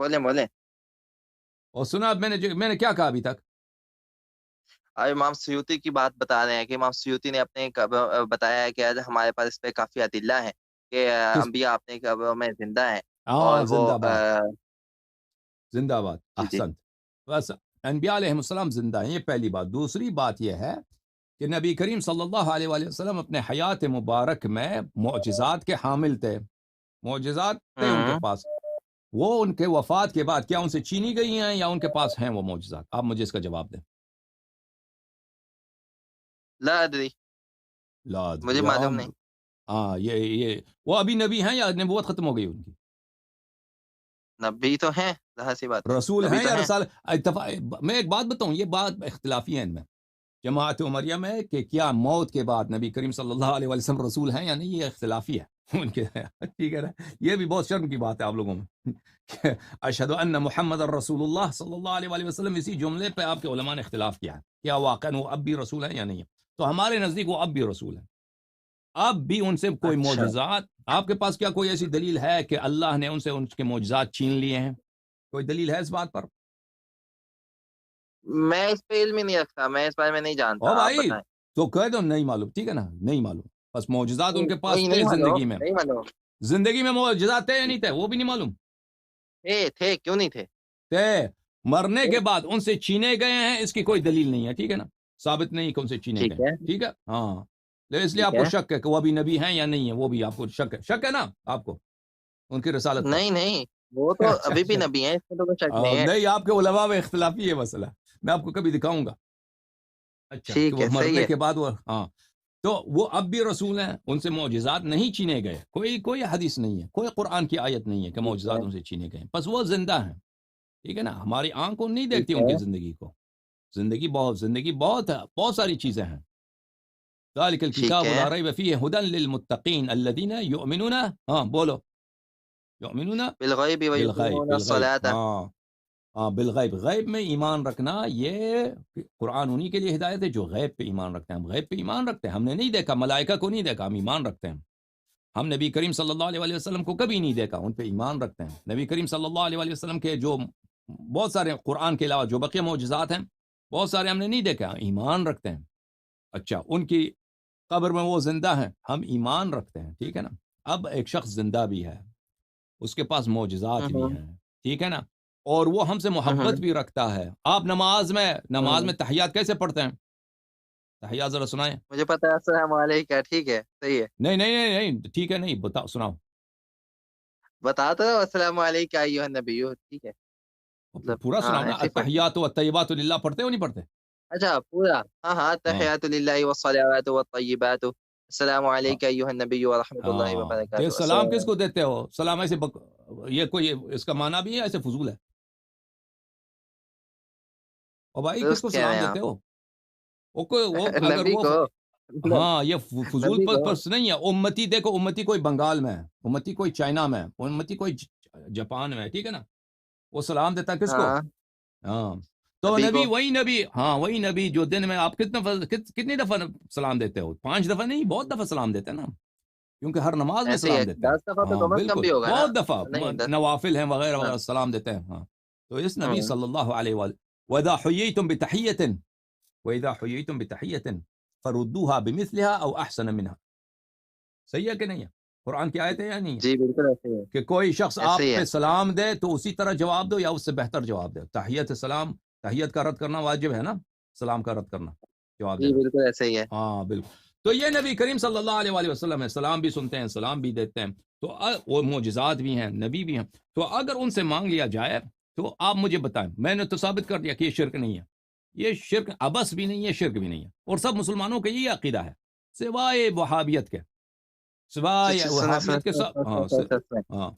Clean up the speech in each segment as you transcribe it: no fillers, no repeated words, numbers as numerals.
بولیں بولیں. اور سنا اب میں نے کیا کہا ابھی تک؟ اب امام سیوطی کی بات بتا رہے ہیں کہ امام سیوطی نے اپنے بتایا ہے کہ آج ہمارے پاس اس پہ کافی ادلہ ہیں کہ کس؟ انبیاء اپنے قبروں میں زندہ ہیں. اور ہاں، وہ زندہ باد، زندہ باد، جی جی احسنت. بس انبیاء علیہ السلام زندہ ہیں، یہ پہلی بات. دوسری بات یہ ہے کہ نبی کریم صلی اللہ علیہ وآلہ وسلم اپنے حیات مبارک میں معجزات کے حامل تھے، معجزات تھے ان کے ہوں پاس. وہ ان کے وفات کے بعد کیا ان سے چینی گئی ہیں یا ان کے پاس ہیں وہ معجزات؟ آپ مجھے اس کا جواب دیں. لا ادری، لا مجھے یا معلوم نہیں. ہاں، یہ وہ ابھی نبی ہیں یا نبوت ختم ہو گئی ان کی؟ نبی تو ہیں، ظاہر سی بات ہے. رسول نبی ہیں تو یا ہیں. رسال؟ میں ایک بات بتاؤں، یہ بات اختلافی ہے ان میں، جماعت عمریہ میں، کہ کیا موت کے بعد نبی کریم صلی اللہ علیہ وسلم رسول ہیں یا نہیں، یہ اختلافی ہے ان کے. ٹھیک ہے نا؟ یہ بھی بہت شرم کی بات ہے آپ لوگوں میں کہ اشہد ان محمد الرسول اللہ صلی اللہ علیہ وآلہ وسلم، اسی جملے پہ آپ کے علماء نے اختلاف کیا ہے کیا واقعا وہ اب بھی رسول ہیں یا نہیں ہے. تو ہمارے نزدیک وہ اب بھی رسول ہیں، اب بھی ان سے کوئی اچھا، معجزات. آپ کے پاس کیا کوئی ایسی دلیل ہے کہ اللہ نے ان سے ان کے معجزات چھین لیے ہیں؟ کوئی دلیل ہے اس بات پر؟ میں اس پہ علم ہی نہیں رکھتا، میں اس بارے میں نہیں او جانتا، آپ بھائی بتائیں. تو کہہ دو نہیں معلوم، ٹھیک ہے نا، نہیں معلوم. بس معجزات ان کے پاس وہی تھے نہیں زندگی معلوم، میں، نہیں معلوم. زندگی میں معجزات تھے یا نہیں تھے وہ بھی نہیں معلوم. تھے کیوں نہیں تھے. تھے، مرنے کے بعد ان سے چھینے گئے ہیں، اس کی کوئی دلیل نہیں ہے. ٹھیک ہے نا، ثابت نہیں کہ ان سے چھینے ٹھیک گئے. ہے ٹھیک ہے، ہاں. اس لیے ٹھیک آپ کو ہے. شک ہے کہ وہ ابھی نبی ہیں یا نہیں ہے، وہ بھی آپ کو شک ہے نا آپ کو ان کی رسالت پر. نہیں نہیں، وہ تو اچھا ابھی بھی اچھا، نبی ہیں، اس میں تو کوئی شک نہیں ہے. نہیں، آپ کے علماء میں اختلافی ہے مسئلہ، میں آپ کو کبھی دکھاؤں گا. اچھا، کہ ٹھیک وہ ہے، صحیح مرنے ہے. کے بعد وہ، ہاں. تو وہ اب بھی رسول ہیں، ان سے معجزات نہیں چھینے گئے. کوئی حدیث نہیں ہے، کوئی قرآن کی آیت نہیں ہے کہ ٹھیک ہے معجزات ان سے چھینے گئے. بس وہ زندہ ہیں. ٹھیک ہے نا، ہماری آنکھوں نہیں ٹھیک دیکھتی ان ہے کی زندگی کو. زندگی بہت ہے، بہت ساری چیزیں ہیں. ذالک ٹھیک الکتاب ہے. لا ریب فیہ ھدی للمتقین الذین یؤمنون، ہاں بولو، یؤمنون بالغیب بالغیب. ویقیمون بالغیب، الصلاۃ. ہاں. ہاں، بالغیب، غیب میں ایمان رکھنا. یہ قرآن انہی کے لیے ہدایت ہے جو غیب پہ ایمان رکھتے ہیں. ہم غیب پہ ایمان رکھتے ہیں، ہم نے نہیں دیکھا، ملائکہ کو نہیں دیکھا، ہم ایمان رکھتے ہیں. ہم نبی کریم صلی اللہ علیہ وآلہ وسلم کو کبھی نہیں دیکھا، ان پہ ایمان رکھتے ہیں. نبی کریم صلی اللہ علیہ وآلہ وسلم کے جو بہت سارے قرآن کے علاوہ جو بقیہ معجزات ہیں، بہت سارے ہم نے نہیں دیکھا، ایمان رکھتے ہیں. اچھا، ان کی قبر میں وہ زندہ ہیں، ہم ایمان رکھتے ہیں. ٹھیک ہے نا. اب ایک شخص زندہ بھی ہے، اس کے پاس معجزات بھی ہیں. ٹھیک ہے نا، اور وہ ہم سے محبت بھی رکھتا ہے. آپ نماز میں تحیات کیسے پڑھتے ہیں؟ تحیات ذرا سنائیں. مجھے پتا ہے، السلام علیکم. ٹھیک ہے، صحیح ہے. نہیں نہیں نہیں نہیں، ٹھیک ہے نہیں، بتاؤ، سناؤ. بتا تو السلام علیکم ایھا النبی. ٹھیک ہے، مطلب پورا ہاں سناؤ نا، ایسے ہی پڑھتے ہیں. التحیات والطیبات للہ پڑھتے ہو نہیں پڑھتے؟ اچھا پورا. ہاں ہاں تحیات للہ والصلوات والطیبات. السلام ہاں علیکم ایھا النبی ورحمۃ اللہ ہاں. تو یہ وبرکاتہ. سلام کس السلام. کو دیتے ہو؟ سلام ایسے یہ کوئی اس کا معنی بھی ہے ایسے فضول ہے؟ اور بھائی کس درست کو کہہ رہے سلام ہیں دیتے آپ. ہو؟ وہ اگر نبی وہ، کو. ہاں، یہ فضول نبی کو. پرپس نہیں ہے. امتی دیکھو، امتی کوئی بنگال میں ہے، امتی کوئی چائنا میں ہے، امتی کوئی جاپان میں ہے. ٹھیک ہے نا، وہ سلام دیتا کس کو؟ ہاں ہاں. تو نبی نبی کو. وہی نبی جو دن میں آپ کتنی دفعہ سلام دیتے ہو؟ 5 دفعہ نہیں، بہت دفعہ سلام دیتے ہیں نا، کیونکہ ہر نماز میں ایسے ہی ہے، سلام دیتے ہیں. 10 دفعہ تو ہاں کم از کم بالکل، بھی ہوگا نا. بہت دفعہ نہیں 10. نوافل ہیں وغیرہ ہاں وغیرہ سلام دیتے ہیں. ہاں. تو اس نبی ہاں. صلی اللہ علیہ وآلہ وَإِذَا حُيِّيتُم بِتَحِيَّةٍ وَإِذَا حُيِّيتُم بِتَحِيَّةٍ فَرُدُّوهَا بِمِثْلِهَا أَوْ أَحْسَنَ مِنْهَا. صحیح ہے کہ نہیں ہے؟ قرآن کی آیت ہے یا نہیں ہے جی بالکل ایسے ہی ہے. کہ کوئی شخص ایسے آپ ہی ہے. پہ سلام دے تو اسی طرح جواب دو یا اس سے بہتر جواب دے. تحیت کا رد کرنا واجب ہے نا، سلام کا رد کرنا، جواب جی دینا. بالکل ایسے ہی ہے. ہاں بالکل. تو یہ نبی کریم صلی اللہ علیہ وآلہ وسلم ہے، سلام بھی سنتے ہیں، سلام بھی دیتے ہیں. تو وہ معجزات بھی ہیں، نبی بھی ہیں. تو اگر ان سے مانگ لیا جائے تو آپ مجھے بتائیں، میں نے تو ثابت کر دیا کہ یہ شرک نہیں ہے. یہ شرک ابس بھی نہیں ہے، شرک بھی نہیں ہے. اور سب مسلمانوں کا یہی عقیدہ ہے سوائے وہابیت کے، سوائے وہابیت کے سب. ہاں ہاں.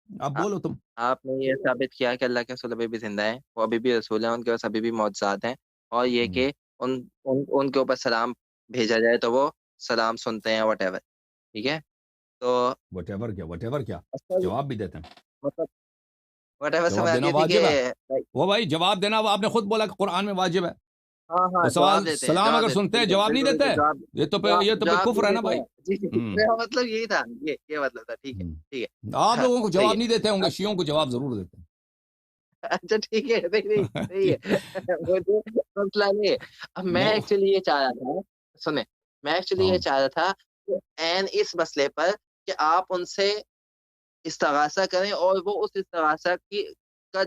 اب آ- بولو تم. آپ نے یہ ثابت کیا کہ اللہ کے رسول ابھی بھی زندہ ہیں، وہ ابھی بھی رسول ہیں، ان کے پاس ابھی بھی معجزات ہیں. اور یہ کہ ان کے اوپر سلام بھیجا جائے تو وہ سلام سنتے ہیں وٹ ایور. ٹھیک ہے. تو وٹ ایور کیا اصل جواب بھی دیتے ہیں. مطلب وٹ ایور سے جواب مراد دینا یہ تھی کہ واجب ہے. وہ بھائی جواب دینا، وہ آپ نے خود بولا کہ قرآن میں واجب ہے. ہاں ہاں وہ جواب سوال دیتے ہیں، سلام جواب اگر دیتے ہیں، سنتے ہیں بالکل جواب نہیں بالکل دیتے بالکل ہیں. جواب. یہ تو پھر جواب بھی کفر ہے نا دیتے بھائی. ہیں. جی جی جی. ہوں میرا مطلب یہی تھا، یہ مطلب تھا. ٹھیک ہے ہوں. ٹھیک ہے. آپ ہاں لوگوں کو صحیح جواب ہے. نہیں دیتے ہوں گے، اب شیعوں کو جواب ضرور دیتے ہیں. اچھا ٹھیک ہے، نہیں صحیح ہے مجھے مسئلہ نہیں ہے۔ اب میں وہ ایکچولی یہ چاہ رہا تھا، سنیں، میں ایکچولی یہ ہاں چاہ رہا تھا کہ عین اس مسئلے پر کہ آپ ان سے استغاثہ کریں اور وہ اس استغاثہ کی کا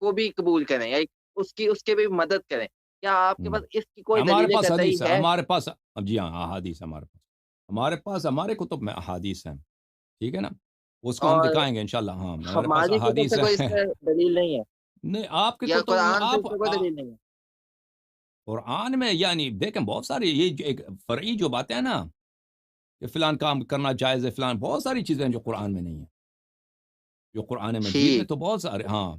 کو بھی قبول کریں، یا اس کے بھی مدد کریں۔ کیا آپ کے ہوں۔ پاس اس کی کوئی ہمارے دلیل پاس قطعی حدیث ہے، ہے؟ ہمارے پاس جی ہاں احادیث ہے ہمارے پاس ہمارے کتب میں احادیث ہیں، ٹھیک ہے نا، اس کو ہم اور دکھائیں گے انشاءاللہ۔ ہاں ہمارے پاس ہماری کتب احادیث سے کوئی اس ہے پہ دلیل نہیں ہے، نہیں آپ کے یا کتب میں قرآن سے آپ اس پہ کوئی دلیل نہیں ہے؟ قرآن میں یعنی دیکھیں بہت ساری یہ جو ایک فرعی جو باتیں ہیں نا کہ فلان کام کرنا جائز ہے، فلان بہت ساری چیزیں ہیں جو قرآن میں نہیں ہیں، جو قرآن مجید میں ٹھیک، تو بہت سارے ہاں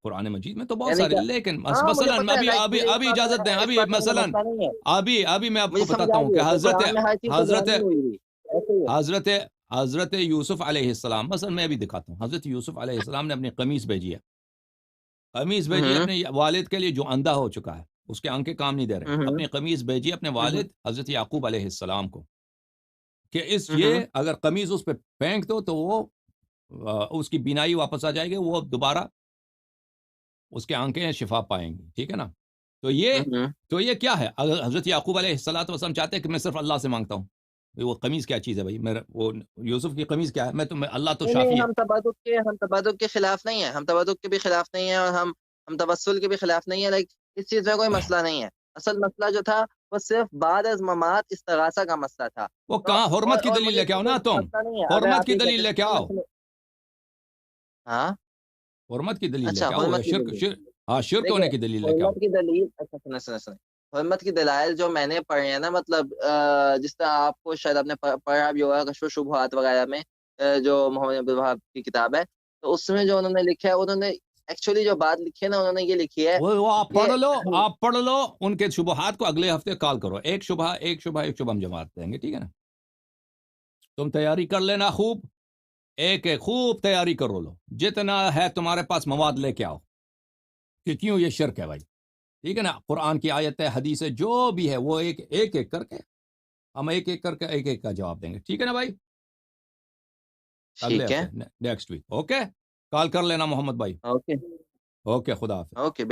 قرآن مجید میں تو بہت یعنی سارے، کیا؟ لیکن ہاں مجھے مثلا پتہ ہے، لائک مجھے ابھی اجازت دیں، اس ابھی بات میں مجھے مثلا مسئلہ نہیں ہے، ابھی میں آپ مجھے کو سمجھ بتاتا آ ہوں گئی کہ ہے کہ حضرت قرآن میں ہر چیز تو حضرت بیان نہیں ہوئی ہوئی، ایسے ہی ہے۔ حضرت حضرت یوسف علیہ السلام مثلا میں بھی دکھاتا ہوں، حضرت یوسف علیہ السلام نے اپنی قمیص بھیجی ہے، قمیص بھیجی ہوں اپنے والد کے لیے جو اندھا ہو چکا ہے، اس کے آنکھیں کام نہیں دے رہے، ہوں اپنی قمیص بھیجی اپنے ہوں والد حضرت یعقوب علیہ السلام کو کہ ہوں یہ اگر قمیص اس پہ پھینک دو تو وہ اس کی بینائی واپس آ جائے گی، وہ دوبارہ اس کے آنکھیں شفا پائیں گی، ٹھیک ہے نا۔ تو یہ ہوں تو یہ کیا ہے، اگر حضرت یعقوب علیہ السلام چاہتے ہیں کہ میں صرف اللہ سے مانگتا ہوں، وہ قمیص کیا چیز ہے بھائی، میرا وہ یوسف کی قمیص کیا ہے، اللہ تو نہیں نہیں، شافی ہے۔ ہم تبادل کے خلاف نہیں ہیں، ہم تبادل کے بھی خلاف نہیں ہیں، اور ہم توسل کے بھی خلاف نہیں ہیں، لائک اس چیز میں کوئی مسئلہ نہیں ہے۔ اصل مسئلہ جو تھا وہ صرف بعد از ممات استغاثہ کا مسئلہ تھا، وہ تو کہاں حرمت کی اور دلیل مجھے لے اس کے سے آؤ کوئی نا تم، مسئلہ نہیں ہے، اگر حرمت آپ کی یہ دلیل کہتے لے کے ہیں آؤ، ہاں، حرمت کی دلیل لے اچھا کے آؤ، یا حرمت کی دلیل، ہاں شرک دیکھیں ہونے کی دلیل لے کے آؤ۔ حرمت کی دلیل، اچھا سنیں، حرمت کی دلائل جو میں نے پڑھے ہیں نا، مطلب جس طرح آپ کو شاید آپ نے پڑھا بھی ہوگا کشف و شبہات وغیرہ میں، جو محمد عبد الوہاب کی کتاب ہے، تو اس میں جو انہوں نے لکھا ہے، انہوں نے ایکچولی جو بات لکھی ہے نا، انہوں نے یہ لکھی ہے وہ آپ کہ پڑھ لو ان کے شبہات کو، اگلے ہفتے کال کرو، ایک شبہ ہم جماعت دیں گے، ٹھیک ہے نا، تم تیاری کر لینا خوب، ایک خوب تیاری کرو لو، جتنا ہے تمہارے پاس مواد لے کے آؤ کہ کیوں یہ شرک ہے بھائی، ٹھیک ہے نا، قرآن کی آیت ہے، حدیث ہے، جو بھی ہے وہ ایک کر کے ہم ایک کا جواب دیں گے، ٹھیک ہے نا بھائی، اگلے ٹھیک ہے، ہفتے نیکسٹ ویک، اوکے، کال کر لینا محمد بھائی، اوکے اوکے، خدا حافظ۔ اوکے